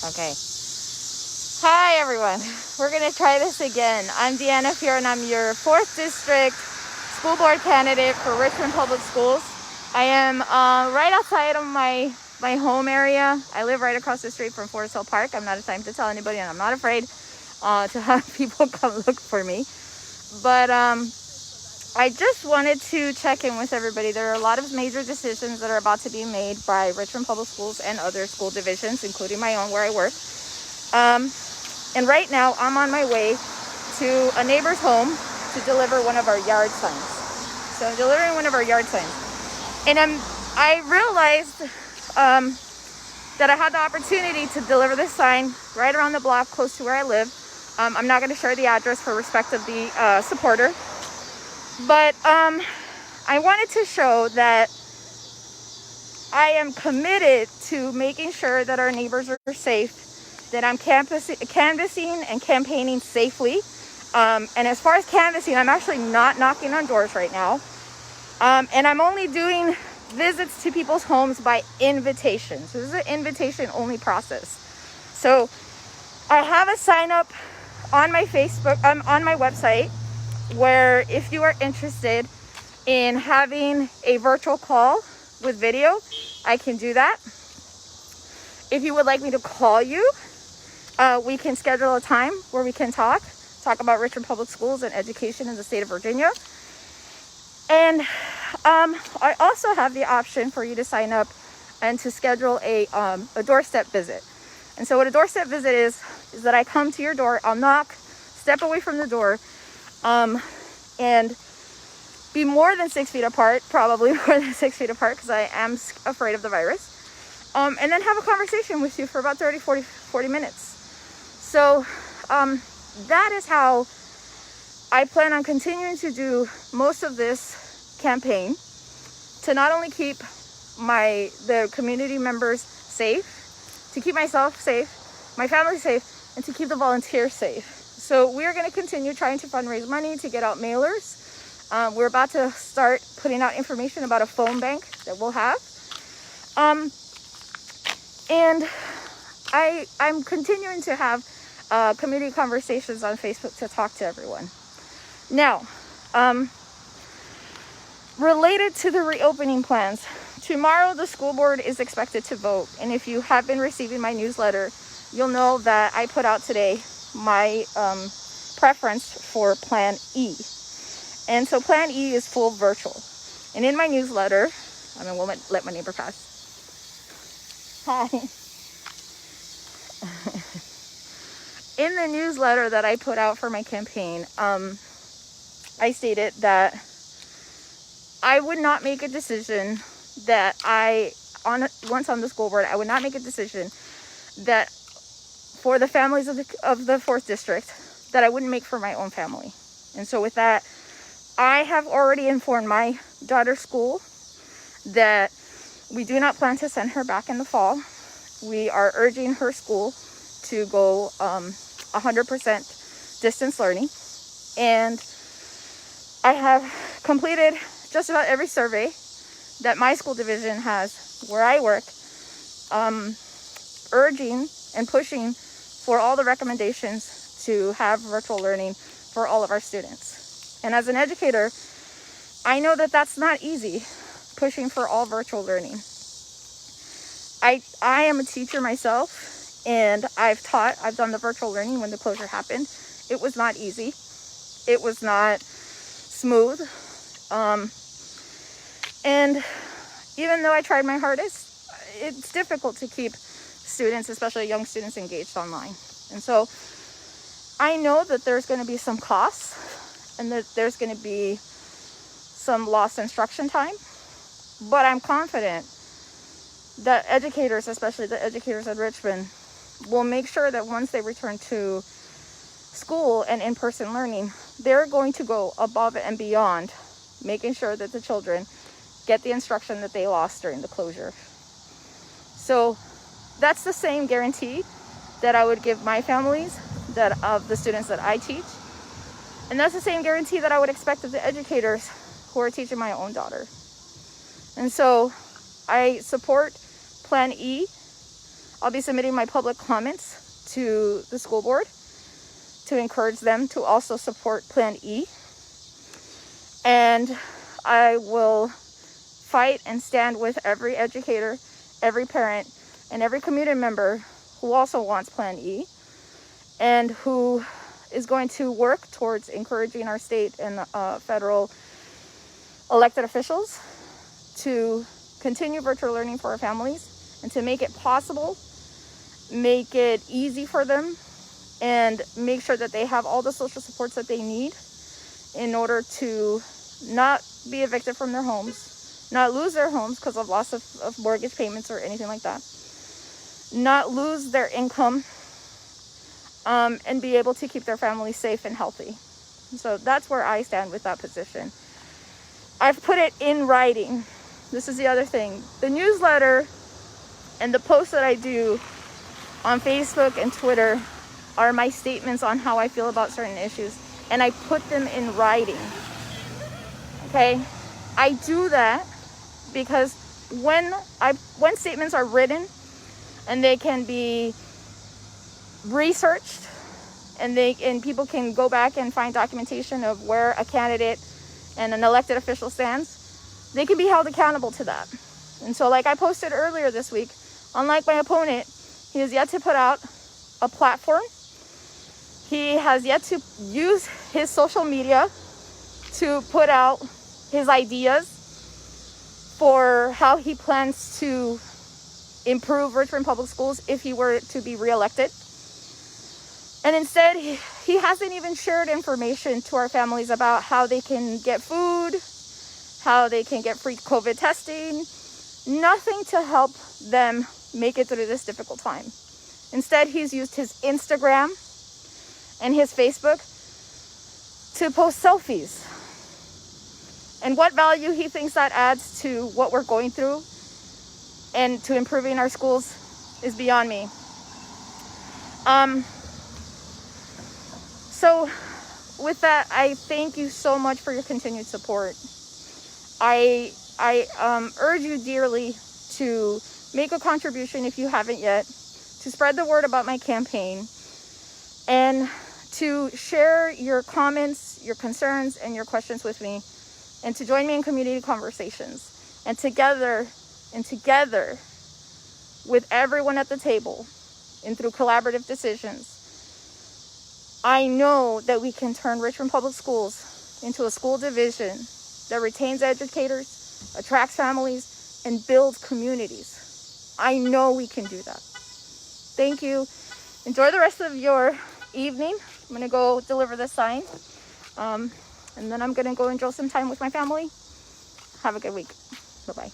Okay. Hi everyone. We're gonna try this again. I'm Deanna Fier and I'm your 4th District School Board candidate for Richmond Public Schools. I am right outside of my home area. I live right across the street from Forest Hill Park. I'm not ashamed to tell anybody, and I'm not afraid to have people come look for me. But I just wanted to check in with everybody. There are a lot of major decisions that are about to be made by Richmond Public Schools and other school divisions, including my own where I work. And right now I'm on my way to a neighbor's home to deliver one of our yard signs. So I'm delivering one of our yard signs. And I realized that I had the opportunity to deliver this sign right around the block close to where I live. I'm not going to share the address for respect of the supporter. But I wanted to show that I am committed to making sure that our neighbors are safe, that I'm canvassing and campaigning safely. And as far as canvassing, I'm actually not knocking on doors right now. And I'm only doing visits to people's homes by invitation. So this is an invitation-only process. So I have a sign up on my Facebook, on my website, where if you are interested in having a virtual call with video, I can do that. If you would like me to call you, we can schedule a time where we can talk about Richmond Public Schools and education in the state of Virginia. And I also have the option for you to sign up and to schedule a doorstep visit. And so what a doorstep visit is that I come to your door, I'll knock, step away from the door, and be more than 6 feet apart, probably more than 6 feet apart, because I am afraid of the virus, and then have a conversation with you for about 40 minutes. So that is how I plan on continuing to do most of this campaign, to not only keep the community members safe, to keep myself safe, my family safe, and to keep the volunteers safe. So we are going to continue trying to fundraise money to get out mailers. We're about to start putting out information about a phone bank that we'll have. And I'm continuing to have community conversations on Facebook to talk to everyone. Now, related to the reopening plans, tomorrow the school board is expected to vote. And if you have been receiving my newsletter, you'll know that I put out today my preference for Plan E. And so Plan E is full virtual. And in my newsletter, I won't let my neighbor pass. Hi. In the newsletter that I put out for my campaign, I stated that I would not make a decision that once on the school board, I would not make a decision that for the families of the 4th District that I wouldn't make for my own family. And so with that, I have already informed my daughter's school that we do not plan to send her back in the fall. We are urging her school to go 100% distance learning. And I have completed just about every survey that my school division has where I work, urging and pushing for all the recommendations to have virtual learning for all of our students. And as an educator, I know that that's not easy, pushing for all virtual learning. I am a teacher myself, and I've done the virtual learning when the closure happened. It was not easy. It was not smooth. And even though I tried my hardest, it's difficult to keep students, especially young students, engaged online. And so I know that there's going to be some costs and that there's going to be some lost instruction time, but I'm confident that educators, especially the educators at Richmond, will make sure that once they return to school and in-person learning, they're going to go above and beyond, making sure that the children get the instruction that they lost during the closure. So that's the same guarantee that I would give my families, that of the students that I teach. And that's the same guarantee that I would expect of the educators who are teaching my own daughter. And so I support Plan E. I'll be submitting my public comments to the school board to encourage them to also support Plan E. And I will fight and stand with every educator, every parent, and every community member who also wants Plan E and who is going to work towards encouraging our state and federal elected officials to continue virtual learning for our families and to make it possible, make it easy for them, and make sure that they have all the social supports that they need in order to not be evicted from their homes, not lose their homes because of loss of mortgage payments or anything like that, not lose their income, and be able to keep their families safe and healthy. So that's where I stand with that position. I've put it in writing. This is the other thing. The newsletter and the posts that I do on Facebook and Twitter are my statements on how I feel about certain issues, and I put them in writing. Okay? I do that because when statements are written and they can be researched and people can go back and find documentation of where a candidate and an elected official stands, they can be held accountable to that. And so, like I posted earlier this week, unlike my opponent, he has yet to put out a platform. He has yet to use his social media to put out his ideas for how he plans to improve Richmond Public Schools if he were to be reelected. And instead, he hasn't even shared information to our families about how they can get food, how they can get free COVID testing, nothing to help them make it through this difficult time. Instead, he's used his Instagram and his Facebook to post selfies. And what value he thinks that adds to what we're going through and to improving our schools is beyond me. So with that, I thank you so much for your continued support. I urge you dearly to make a contribution if you haven't yet, to spread the word about my campaign, and to share your comments, your concerns, and your questions with me, and to join me in community conversations. And together with everyone at the table and through collaborative decisions, I know that we can turn Richmond Public Schools into a school division that retains educators, attracts families, and builds communities. I know we can do that. Thank you. Enjoy the rest of your evening. I'm going to go deliver this sign. And then I'm going to go enjoy some time with my family. Have a good week. Bye-bye.